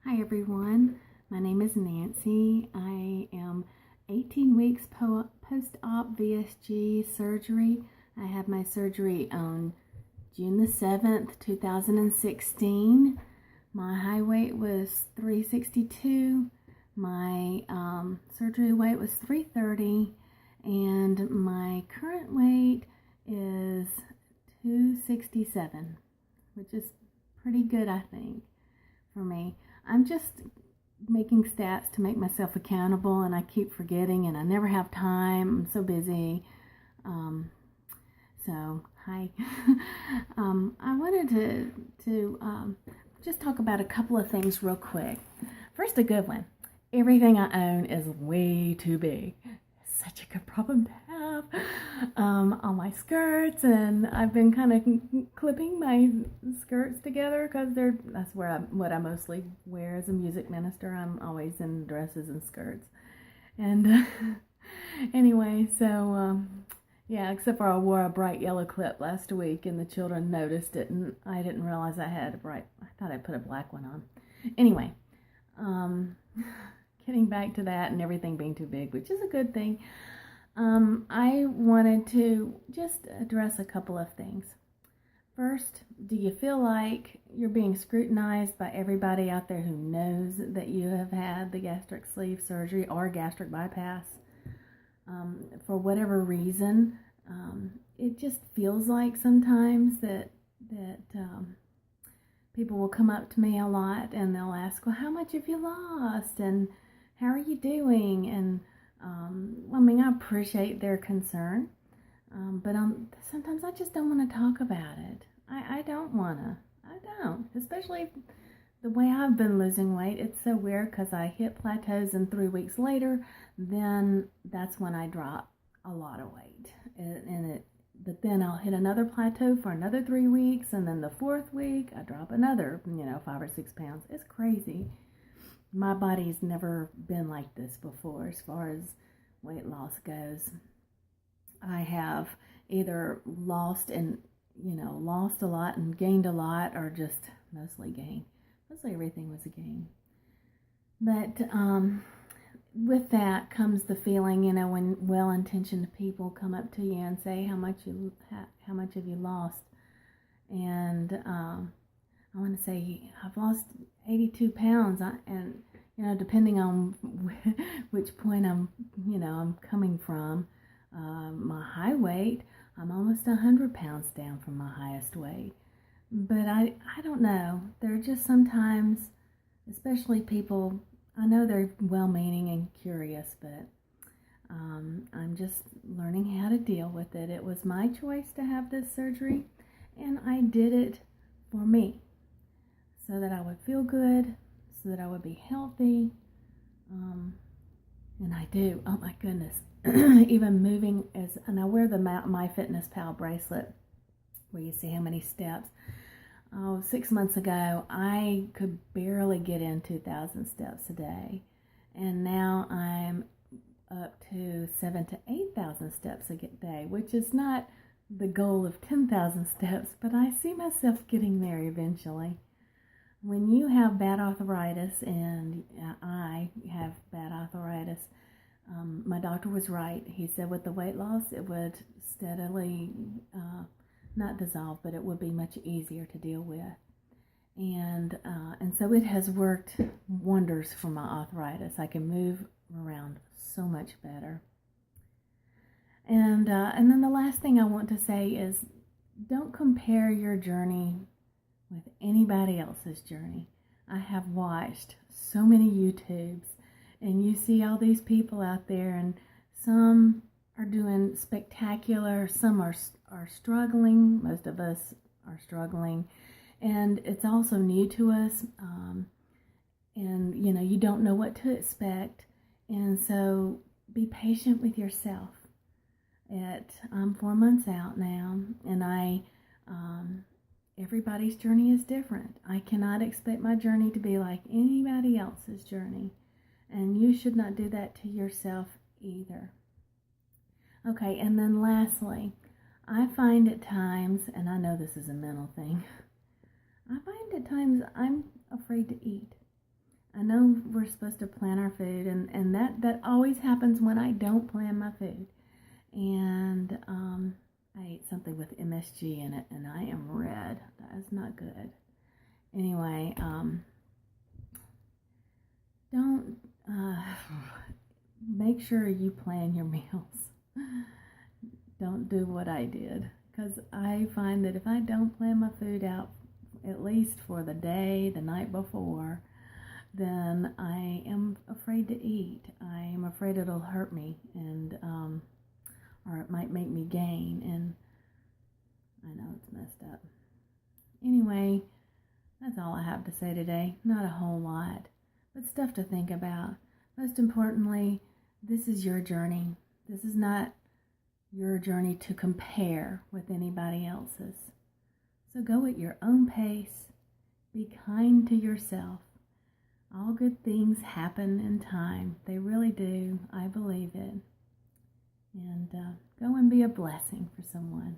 Hi everyone, my name is Nancy. I am 18 weeks post-op VSG surgery. I had my surgery on June the 7th, 2016. My high weight was 362. My surgery weight was 330, and my current weight is 267, which is pretty good, I think, for me. I'm just making stats to make myself accountable, and I keep forgetting, and I never have time. I'm so busy. So hi. I wanted to just talk about a couple of things real quick. First, a good one. Everything I own is way too big. Such a good problem to have. All my skirts, and I've been kind of clipping my skirts together because that's what I mostly wear as a music minister. I'm always in dresses and skirts. And anyway, so yeah, except for I wore a bright yellow clip last week, and the children noticed it, and I didn't realize I had I thought I put a black one on. Anyway, getting back to that and everything being too big, which is a good thing. I wanted to just address a couple of things. First, do you feel like you're being scrutinized by everybody out there who knows that you have had the gastric sleeve surgery or gastric bypass? For whatever reason, it just feels like sometimes that people will come up to me a lot and they'll ask, well, how much have you lost? And how are you doing? And I mean, I appreciate their concern, but sometimes I just don't want to talk about it. I don't want to. I don't. Especially the way I've been losing weight. It's so weird because I hit plateaus, and 3 weeks later, then that's when I drop a lot of weight. But then I'll hit another plateau for another 3 weeks, and then the 4th week, I drop another, 5 or 6 pounds. It's crazy. My body's never been like this before as far as weight loss goes. I have either lost a lot and gained a lot, or just mostly gained. Mostly everything was a gain. But with that comes the feeling, when well-intentioned people come up to you and say, how much have you lost? And I want to say I've lost 82 pounds, and depending on which point I'm coming from, my high weight, I'm almost 100 pounds down from my highest weight. But I don't know. There are just sometimes, especially people, I know they're well-meaning and curious, but I'm just learning how to deal with it. It was my choice to have this surgery, and I did it for me, so that I would feel good, so that I would be healthy, and I do. Oh my goodness. Even moving, and I wear the myfitnesspal bracelet where you see how many steps. 6 months ago, I could barely get in 2,000 steps a day, and now I'm up to 7,000 to 8,000 steps a day, which is not the goal of 10,000 steps, but I see myself getting there eventually. When you have bad arthritis, and I have bad arthritis, my doctor was right. He said with the weight loss, it would steadily, not dissolve, but it would be much easier to deal with. And so it has worked wonders for my arthritis. I can move around so much better. And then the last thing I want to say is, don't compare your journey with anybody else's journey. I have watched so many YouTubes, and you see all these people out there, and some are doing spectacular, some are struggling. Most of us are struggling, and it's also new to us, and you don't know what to expect, and so be patient with yourself. I'm 4 months out now, and everybody's journey is different. I cannot expect my journey to be like anybody else's journey, and you should not do that to yourself either. Okay, and then lastly, I find at times, and I know this is a mental thing, I find at times I'm afraid to eat. I know we're supposed to plan our food, and that always happens when I don't plan my food. And I ate something with MSG in it, and I am red. That is not good. Anyway, don't make sure you plan your meals. Don't do what I did, because I find that if I don't plan my food out, at least for the day, the night before, then I am afraid to eat. I am afraid it'll hurt me, and or it might make me gain, and I know it's messed up. Anyway, that's all I have to say today. Not a whole lot, but stuff to think about. Most importantly, this is your journey. This is not your journey to compare with anybody else's. So go at your own pace. Be kind to yourself. All good things happen in time. They really do. I believe it. And go and be a blessing for someone.